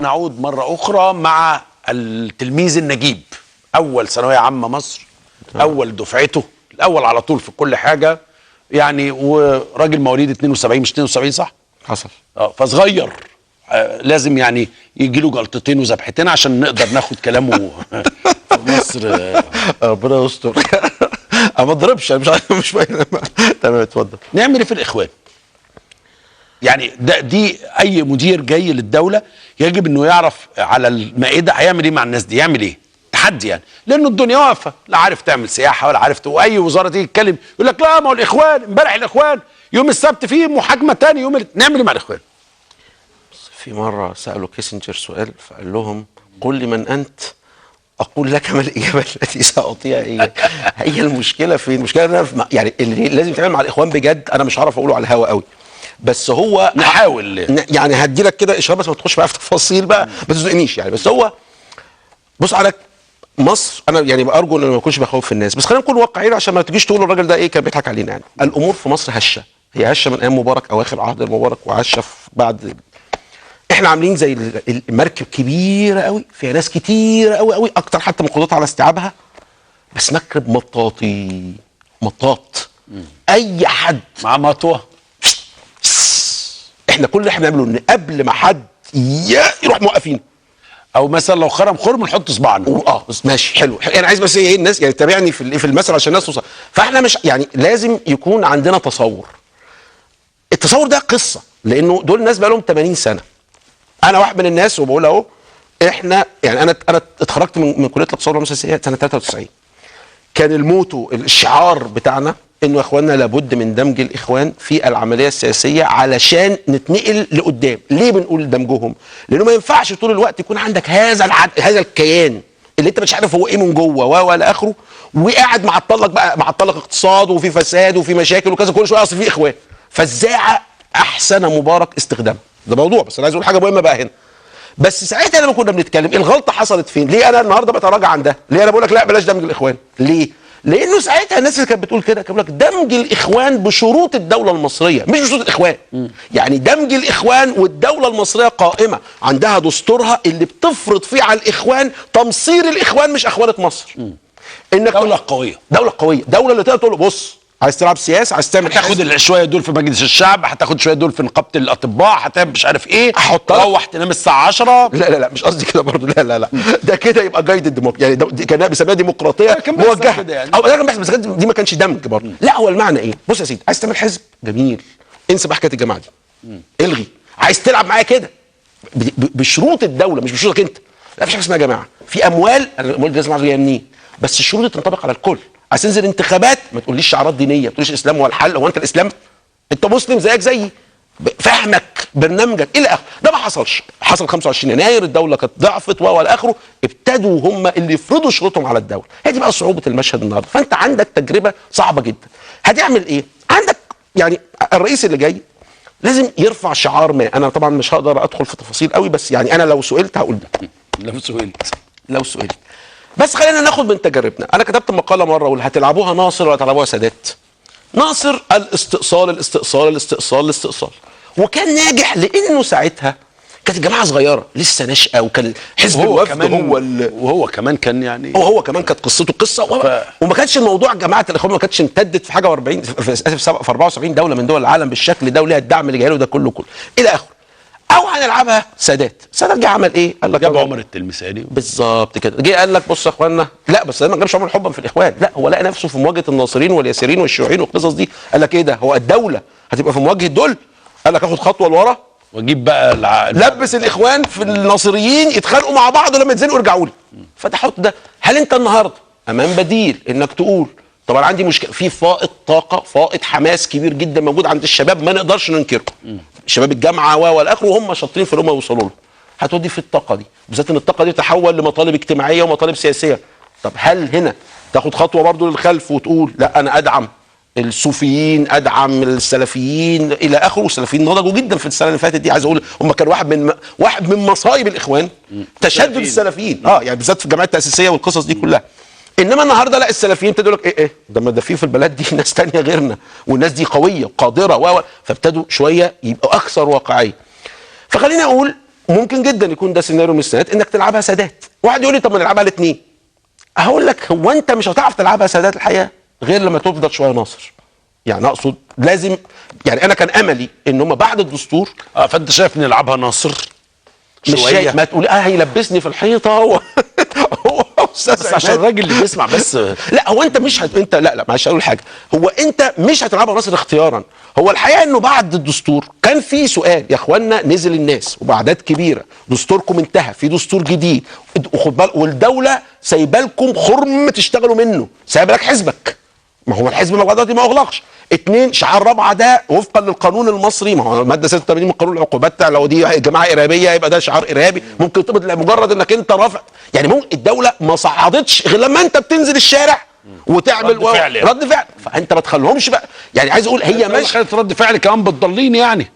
نعود مرة أخرى مع التلميذ النجيب، أول ثانوية عامة مصر، أول دفعته، الأول على طول في كل حاجة يعني، وراجل مواليد 72 مش 72 صح؟ حصل. فصغير، لازم يعني يجي له جلطتين وذبحتين عشان نقدر ناخد كلامه في مصر. ربنا يستر. انا ما اضربش، انا مش عارف، مش فاهم. تمام، اتفضل. نعمل ايه في الإخوان؟ يعني دي اي مدير جاي للدوله يجب انه يعرف على المائده هيعمل ايه مع الناس دي، يعمل ايه؟ تحدي يعني، لانه الدنيا واقفه، لا عارف تعمل سياحه ولا عارف واي وزاره تيجي تتكلم يقول لك لا ما هو الاخوان امبارح، الاخوان يوم السبت فيه محاكمه ثاني يوم نعمل ايه مع الاخوان؟ في مره سالوا كيسنجر سؤال فقال لهم قل لي من انت اقول لك ما الاجابه التي ساعطيها اياك. هي المشكله فين؟ المشكله ان انا يعني اللي لازم يتعمل مع الاخوان بجد انا مش هعرف اقوله على الهوا قوي، بس هو نحاول يعني هدي لك كده اشاره بس ما تخش بقى في تفاصيل بقى، ما تزنقنيش يعني. بس هو بص على مصر، انا يعني ارجو ان ما اكونش بخوف الناس، بس خلينا نكون واقعيين عشان ما تجيش تقول الراجل ده ايه كان بيضحك علينا. يعني الامور في مصر هشه، هي هشه من ايام مبارك، اواخر عهد المبارك، وهشه بعد. احنا عاملين زي المركب كبيره قوي فيها ناس كتيره قوي قوي، اكتر حتى من قدرتها على استيعابها، بس مركب مطاط اي حد مع مطوه. احنا كل اللي احنا بنعمله ان قبل ما حد يروح موقفين، او مثلا لو خرم نحط صباعنا. بس ماشي حلو. انا عايز بس ايه الناس يعني تتابعني في المثل عشان الناس توصل. فاحنا مش يعني لازم يكون عندنا تصور. التصور ده قصه، لانه دول ناس بقى لهم 80 سنه. انا واحد من الناس وبقول اهو، احنا يعني انا اتخرجت من كليه الاقتصاد والسياسه سنه 93. كان الموتو الشعار بتاعنا انه يا اخواننا لابد من دمج الاخوان في العمليه السياسيه علشان نتنقل لقدام. ليه بنقول دمجهم؟ لانه ما ينفعش طول الوقت يكون عندك هذا الكيان اللي انت مش عارف هو ايه من جوه ولا اخره، وقاعد معطلك بقى، معطلك اقتصاد وفي فساد وفي مشاكل وكذا، كل شويه اصل في اخوان. فالزاعه احسن مبارك استخدامها، ده موضوع. بس انا عايز اقول حاجه مهمه بقى هنا. بس ساعتها لما كنا بنتكلم الغلطه حصلت فين؟ ليه انا النهارده بتراجع عن ده؟ ليه انا بقول لك لا بلاش دمج الاخوان؟ ليه؟ لانه ساعتها الناس اللي كانت بتقول كده كانوا بيقول لك دمج الاخوان بشروط الدوله المصريه، مش بشروط الاخوان. يعني دمج الاخوان والدوله المصريه قائمه عندها دستورها اللي بتفرض فيه على الاخوان تمصير الاخوان، مش اخوانه مصر. انك دوله قويه، دوله اللي تقدر تقول له بص عايز تلعب سياسه، عايز تعمل هتاخد شويه دول في مجلس الشعب، هتاخد شويه دول في نقابه الاطباء، هتعمل مش عارف ايه، تروح تنام الساعه 10. لا مش قصدي كده برضه، لا ده كده يبقى جايد الديمقراطيه، يعني كان بيسميها ديمقراطيه موجهه يعني. او ده كان بيحصل، بس دي ما كانش دمج برضه. لا هو المعنى ايه؟ بص يا سيدي، عايز تعمل حزب جميل، انسى بقى حكايه الجماعه دي، الغي. عايز تلعب معايا كده بشروط الدوله مش بشروطك انت. لا، مفيش حاجه اسمها يا جماعه، في اموال، الاموال دي لازم اعرف جايه منين، بس الشروط دي تنطبق على الكل. عايز تنزل انتخابات ما تقوليش شعارات دينيه، ما تقوليش الاسلام هو الحل، هو انت الاسلام؟ انت مسلم زيك زيي، فهمك برنامجك الى اخره. ده ما حصلش. حصل 25 يناير الدوله كانت ضعفت والى اخره، ابتدوا هم اللي يفرضوا شروطهم على الدوله. هي دي بقى صعوبه المشهد النهارده. فانت عندك تجربه صعبه جدا. هتعمل ايه؟ عندك يعني الرئيس اللي جاي لازم يرفع شعار ما. انا طبعا مش هقدر ادخل في تفاصيل قوي، بس يعني انا لو سئلت هقول ده. لو سئلت بس خلينا ناخد من تجاربنا. انا كتبت مقاله مره اقول هتلعبوها ناصر ولا هتلعبوها سادات؟ ناصر الاستئصال، وكان ناجح لانه ساعتها كانت الجماعه صغيره لسه ناشئه، وكان حزب الوفد وهو كمان كان يعني هو كمان كانت قصته قصه وما كانش الموضوع جماعه الاخوان ما كانتش امتدت في حاجه و40 في 74 دوله من دول العالم بالشكل ده، وليها الدعم اللي جاي له ده كله الى اخره. او هنلعبها سادات جه عمل ايه؟ قال لك جاب عمر التلمساني بالظبط كده. جه قال لك بص يا اخوانا، لا بس ما جابش عمر حبا في الاخوان، لا هو لقى نفسه في مواجهه الناصرين واليساريين والشيوعيين والقصص دي. قال لك ايه ده؟ هو الدوله هتبقى في مواجهه دول؟ قال لك اخد خطوه لورا واجيب بقى لبس الاخوان في الناصريين يتخانقوا مع بعض ولما يتزنقوا يرجعوا لي. فده حط ده. هل انت النهارده امام بديل انك تقول طبعا عندي مشكله في فائض طاقه، فائض حماس كبير جدا موجود عند الشباب ما نقدرش ننكره، شباب الجامعه والاخر وهم شاطرين في ان هم يوصلوا له، هتودي في الطاقه دي، بالذات ان الطاقه دي تحول لمطالب اجتماعيه ومطالب سياسيه. طب هل هنا تاخد خطوه برضو للخلف وتقول لا انا ادعم الصوفيين، ادعم السلفيين الى اخره؟ والسلفيين نضجوا جدا في السنه اللي فاتت دي. عايز اقول هم كانوا واحد من مصايب الاخوان تشدد السلفيين، يعني بالذات في الجمعيات التاسيسيه والقصص دي كلها. انما النهارده لا، السلفيين ابتدوا يقول لك ايه ده ما ده في البلد دي ناس تانية غيرنا، والناس دي قويه وقادره فابتدوا شويه يبقوا اكثر واقعيه. فخليني اقول ممكن جدا يكون ده سيناريو من السيناريوهات انك تلعبها سادات. واحد يقول لي طب ما نلعبها الاثنين. هقول لك هو انت مش هتعرف تلعبها سادات الحقيقه غير لما تفضل شويه ناصر. يعني اقصد لازم، يعني انا كان املي ان هم بعد الدستور. فانت شايف نلعبها ناصر مش شويه؟ شايف ما تقول هيلبسني في الحيطه هو هو استاذ بس عشان الراجل اللي بيسمع بس. لا هو انت مش انت لا معلش اقول حاجه، هو انت مش هتلعبها ناصر اختيارا. هو الحقيقه انه بعد الدستور كان في سؤال يا اخوانا، نزل الناس وباعداد كبيره، دستوركم انتهى، في دستور جديد، وخد بالك والدوله سايبه لكم خرم تشتغلوا منه، سايبه لك حزبك. ما هو الحزب لغايه دلوقتي ما اغلقش. اتنين، شعار رابعه ده وفقا للقانون المصري، ما هو الماده 86 من قانون العقوبات، لو دي جماعه ارهابيه يبقى ده شعار ارهابي، ممكن تقبض لمجرد انك انت رافع. يعني ممكن الدوله ما صعدتش غير لما انت بتنزل الشارع وتعمل رد فعل. فانت ما تخليهمش بقى، يعني عايز اقول هي ماشي خدت رد فعل كمان بتضلين يعني.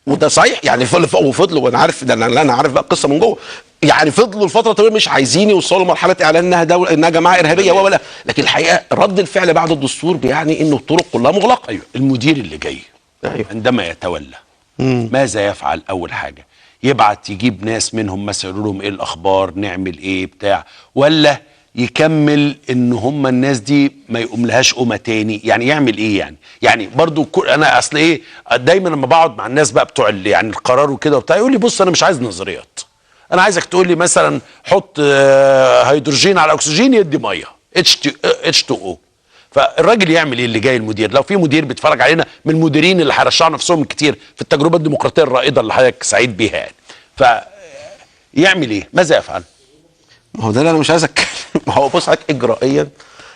وده صحيح يعني وفضلوا، وانا عارف ده، انا عارف بقى القصه من جوه. يعني فضلوا الفتره طويله مش عايزين يوصلوا لمرحله اعلان انها دوله، انها جماعه ارهابيه ولا. لكن الحقيقه رد الفعل بعد الدستور بيعني انه الطرق كلها مغلقه. ايوه. المدير اللي جاي أيوة. عندما يتولى ماذا يفعل؟ اول حاجه يبعت يجيب ناس منهم مثلا يقول لهم ايه الاخبار، نعمل ايه بتاع، ولا يكمل ان هم الناس دي ما يقوم لهاش قومه تاني؟ يعني يعمل ايه يعني برضو انا اصل ايه، دايما لما بقعد مع الناس بقى بتوع يعني القرار وكده وبتاع، يقول لي بص انا مش عايز نظريات، انا عايزك تقول لي مثلا حط هيدروجين على اكسجين يدي ميه H2O. فالراجل يعمل ايه اللي جاي المدير؟ لو في مدير بيتفرج علينا من المديرين اللي هيرشحوا نفسهم كتير في التجربه الديمقراطيه الرائده اللي حضرتك سعيد بيها يعني، فيعمل ايه؟ ماذا يفعل؟ ما هو ده اللي انا مش عايز اتكلم. ما هو بص حضرتك اجرائيا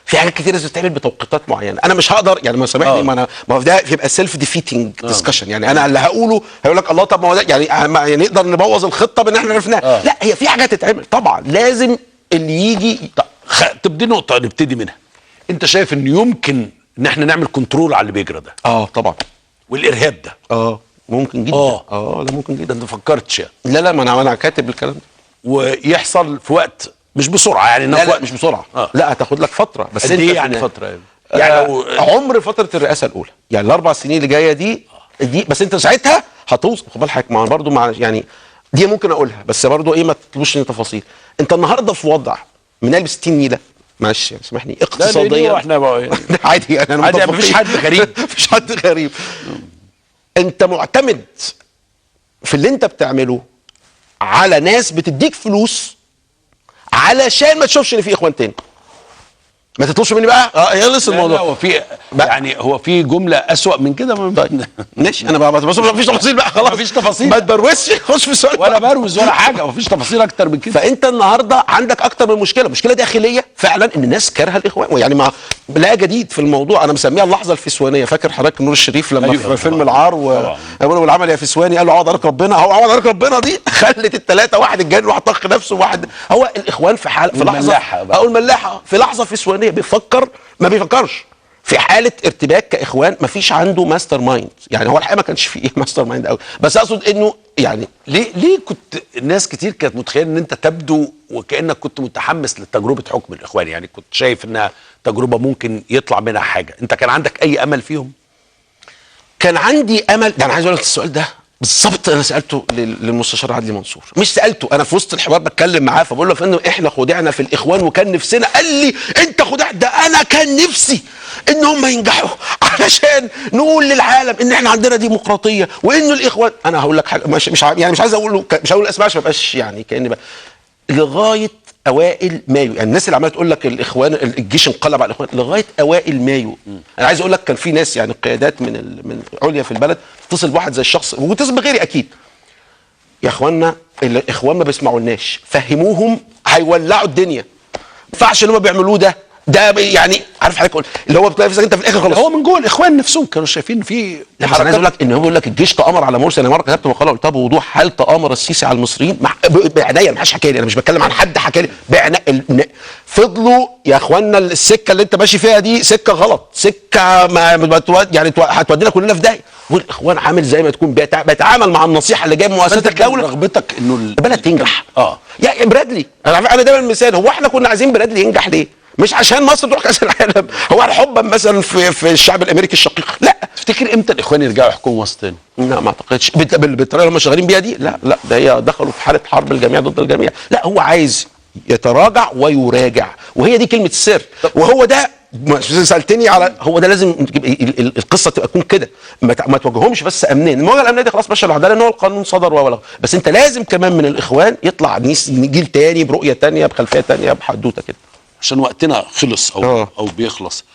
في حاجات كتير لازم تتعمل بتوقيتات معينه، انا مش هقدر يعني ما سامحني. ما هو ده يبقى سيلف ديفيتنج ديسكشن، يعني انا اللي هقوله هيقول لك الله طب ما هو ده يعني نقدر نبوظ الخطه بان احنا عرفناها. لا هي في حاجات تتعمل طبعا، لازم اللي يجي. طب دي نقطه نبتدي منها. انت شايف ان يمكن ان احنا نعمل كنترول على اللي بيجرى ده؟ طبعا. والارهاب ده؟ ممكن جدا. ده ممكن جدا. انت ما فكرتش يعني؟ لا ما انا كاتب الكلام ده. ويحصل في وقت مش بسرعه يعني؟ لا مش بسرعه. لا هتاخد لك فتره. بس انت ايه يعني فتره؟ يعني عمر فتره الرئاسه الاولى، يعني الاربع سنين اللي جايه دي بس انت ساعتها هتوصل. خد بالك مع برضه مع يعني دي ممكن اقولها بس برضه ايه ما تطلبوش تفاصيل. انت النهارده في وضع من قلب 60 نيله، معلش يعني سامحني، اقتصاديا احنا عادي يعني عادي، مفيش حد غريب. مفيش حد غريب. انت معتمد في اللي انت بتعمله على ناس بتديك فلوس علشان ما تشوفش ان في اخوان تاني. ما تطلبش مني بقى يخلص الموضوع. هو في يعني هو في جمله اسوأ من كده. ماشي انا بقى بس مفيش تفاصيل بقى خلاص. مفيش تفاصيل، ما تبروزش، خش في السؤال ولا بروز ولا حاجه، مفيش تفاصيل اكتر من كده. فانت النهارده عندك اكتر من مشكله داخليه فعلا، ان الناس كارهه الاخوان. يعني ما لا جديد في الموضوع، انا مسميها اللحظه الفسوانيه. فاكر حضرتك نور الشريف لما في فيلم العار وقالوا العمل يا فسواني، قال له عوض عليك ربنا. هو عوض عليك ربنا دي خلت الثلاثه، واحد اتجنن واحد طخ نفسه واحد. هو الاخوان في حاله في لحظه او الملاحه في لحظه فسوانيه بيفكر ما بيفكرش في حاله ارتباك كاخوان. ما فيش عنده ماستر مايند، يعني هو الحقيقه ما كانش فيه ماستر مايند قوي، بس اقصد انه يعني ليه كنت ناس كتير كانت متخيله ان انت تبدو وكانك كنت متحمس لتجربه حكم الاخوان، يعني كنت شايف انها تجربه ممكن يطلع منها حاجه. انت كان عندك اي امل فيهم؟ كان عندي امل. ده انا عايز اقول لك السؤال ده بالظبط انا سالته للمستشار عدلي منصور. مش سالته انا في وسط الحوار بتكلم معاه، فبقول له فانه احنا خدعنا في الاخوان وكان نفسنا. قال لي انت خدعت؟ ده انا كان نفسي ان هم ينجحوا علشان نقول للعالم ان احنا عندنا ديمقراطيه وان الاخوان. انا هقول لك حاجه مش عايز اقول الاسماء عشان ما يبقاش يعني كاني بقى. لغايه اوائل مايو، يعني الناس اللي عماله تقول لك الاخوان الجيش انقلب على الاخوان، لغايه اوائل مايو انا عايز اقول لك كان في ناس يعني قيادات من عليا في البلد تتصل بواحد زي الشخص وتتصل بغيري اكيد. يا اخوانا الاخوان ما بيسمعولناش، فهموهم هيولعوا الدنيا. ما ينفعش اللي هم بيعملوه ده يعني عارف حضرتك اللي هو بتلاقي نفسك انت في الاخر خلاص. هو من جوه الاخوان نفسهم كانوا شايفين في حركات. انا عايز اقول لك ان هو بيقول لك الجيش تامر على مرسي. انا مره كتبت مقاله قلتها بوضوح: هل تامر السيسي على المصريين؟ بعناية ما حدش حكى لي، انا مش بتكلم عن حد حكى لي. فضلوا يا اخوانا السكه اللي انت ماشي فيها دي سكه غلط، سكه يعني هتودينا كلنا في داهيه. والاخوان عامل زي ما تكون بيتعامل مع النصيحه اللي جايه من مؤسسات الدوله. رغبتك انه البلد تنجح. يا برادلي انا دايما مثال، هو احنا كنا عايزين برادلي ينجح ليه؟ مش عشان مصر تروح كاس العالم، هو حبا مثلا في الشعب الامريكي الشقيق، لا. تفتكر امتى الاخوان يرجعوا يحكموا مصر تاني؟ لا ما اعتقدش بالطريقه اللي هم شغالين بيها دي، لا لا، ده هي دخلوا في حاله حرب الجميع ضد الجميع. لا هو عايز يتراجع ويراجع، وهي دي كلمه السر. وهو ده سالتني على، هو ده لازم القصه تكون كده، ما تواجههمش بس امنيا. المواجهه الامنيه دي خلاص ماشيه لوحدها، لان هو القانون صدر ولا، بس انت لازم كمان من الاخوان يطلع جيل تاني برؤيه تانيه بخلفيه تانيه بحدوته كده. عشان وقتنا خلص او بيخلص،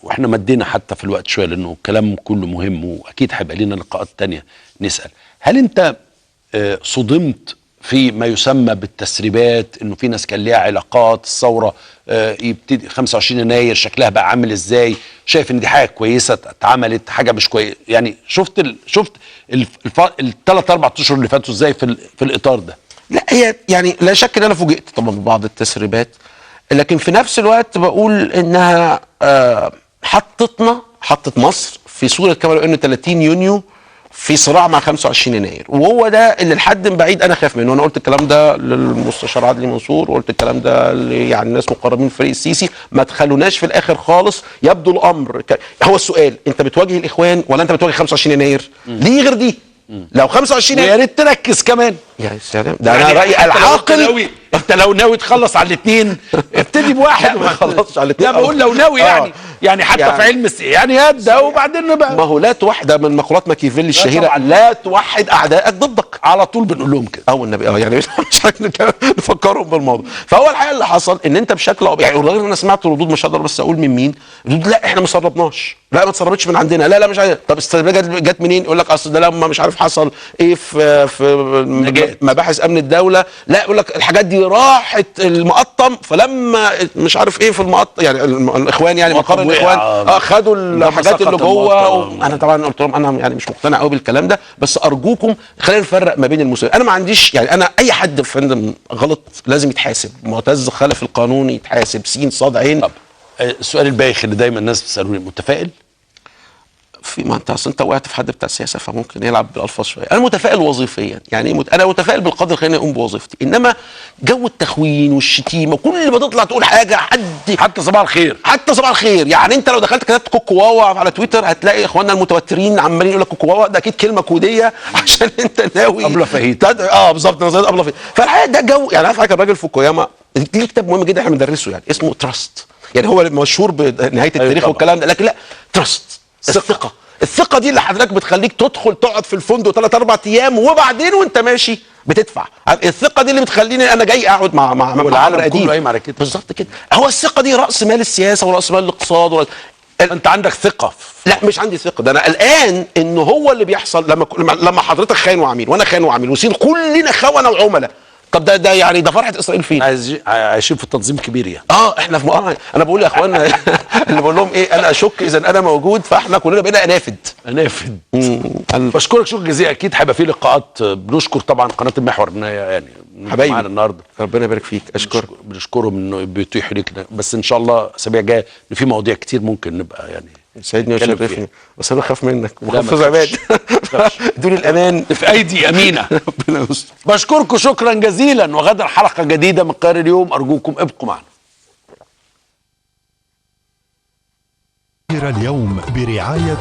واحنا مدينا حتى في الوقت شويه لانه الكلام كله مهم، واكيد هيبقى لنا لقاءات تانيه نسال. هل انت صدمت في ما يسمى بالتسريبات، انه في ناس كان ليها علاقات الثوره يبتدي 25 يناير شكلها بقى عامل ازاي؟ شايف ان دي حاجه كويسه اتعملت، حاجه مش كويسه؟ يعني شفت الثلاث اربع اشهر اللي فاتوا ازاي في الاطار ده؟ لا هي يعني لا شك ان انا فوجئت طبعا ببعض التسريبات، لكن في نفس الوقت بقول انها حطت مصر في صوره كما لو انه 30 يونيو في صراع مع 25 يناير، وهو ده اللي لحد بعيد انا خايف منه. انا قلت الكلام ده للمستشار عدلي منصور، وقلت الكلام ده يعني الناس مقربين في فريق السيسي، ما تخلوناش في الاخر خالص يبدو الامر هو السؤال، انت بتواجه الاخوان ولا انت بتواجه 25 يناير؟ ليه غير دي؟ لو 25 يا ريت تركز كمان. يا سلام، ده انا رايي العاقل. انت لو ناوي تخلص على الاثنين ابتدي بواحد ما تخلصش على الاثنين. لا بقول لو ناوي يعني حتى في علم يعني يبدا وبعدين بقى. ما هو لا توحد من مقولات ماكيافيلي الشهيره، لا توحد اعدائك ضدك. على طول بنقول لهم كده. النبي يعني مش نفكرهم بالموضوع. فهو الحقيقه اللي حصل ان انت بشكل يعني الراجل، انا سمعت ردود مش هقدر بس اقول من مين، ردود لا احنا ما سربناش، لا ما اتسربتش من عندنا، لا مش عارف. طب السربه جت منين؟ يقول لك اصل ده لما مش عارف حصل ايه في مباحث امن الدوله، لا يقول لك الحاجات دي راحت المقطم، فلما مش عارف ايه في المقطم يعني الاخوان يعني مقر الاخوان خدوا الحاجات اللي جوه. انا طبعا قلت لهم انا يعني مش مقتنع قوي بالكلام ده، بس ارجوكم خلينا نفرق ما بين المسؤولين. انا ما عنديش يعني، انا اي حد فندم غلط لازم يتحاسب، معتز خالف القانون يتحاسب، سين صاد عين. طب السؤال البايخ اللي دايما الناس بتسالوني، متفائل؟ ما انت اصل انت وقعت في حد بتاع السياسه فممكن يلعب بالالفاظ شويه. انا متفائل وظيفيا، يعني انا متفائل بالقدر خليني اقوم بوظيفتي، انما جو التخوين والشتيمه كل ما تطلع تقول حاجه حتى صباح الخير، حتى صباح الخير، يعني انت لو دخلت كتبت كوكو واوا على تويتر هتلاقي اخواننا المتوترين عمالين يقول لك كوكو واوا، ده اكيد كلمه كوديه عشان انت ناوي ابله فهيد. بالظبط، نظريه ابله فهيد. فالحقيقه ده جو يعني. عارف الراجل فوكوياما ليه كتاب مهم جدا احنا بندرسه يعني اسمه تراست، يعني هو مشهور بنهايه التاريخ والكلام ده، لكن لا تراست الثقة دي اللي حضرتك بتخليك تدخل تقعد في الفندق 3-4 ايام وبعدين وانت ماشي بتدفع. الثقة دي اللي بتخليني انا جاي اقعد مع العالم كله قايم على كده. بالظبط كده. هو الثقة دي رأس مال السياسة ورأس مال الاقتصاد انت عندك ثقة؟ لا مش عندي ثقة، ده انا قلقان انه هو اللي بيحصل لما حضرتك خاين وعميل وانا خاين وعميل وسين كلنا خونة وعملاء. طب ده يعني ده فرحه اسرائيل فين؟ عايشين في تنظيم كبير يعني. احنا في انا بقول يا اخوانا اللي بقول لهم ايه، انا اشك اذا انا موجود فاحنا كلنا بقينا انافد. بشكرك شكرا جزيلا، اكيد هيبقى في لقاءات. بنشكر طبعا قناه المحور ان هي يعني حبايبي معانا النهارده، ربنا يبارك فيك. اشكر بنشكرهم انه بيتيحوا لينا، بس ان شاء الله الاسابيع الجايه ان في مواضيع كتير ممكن نبقى يعني سعدني وشرفني، بس انا بخاف منك وبخاف عماد ادوني الامان في ايدي امينه. بشكركم شكرا جزيلا، وغدا حلقه جديده من قاهرة اليوم، ارجوكم ابقوا معنا. اليوم برعايه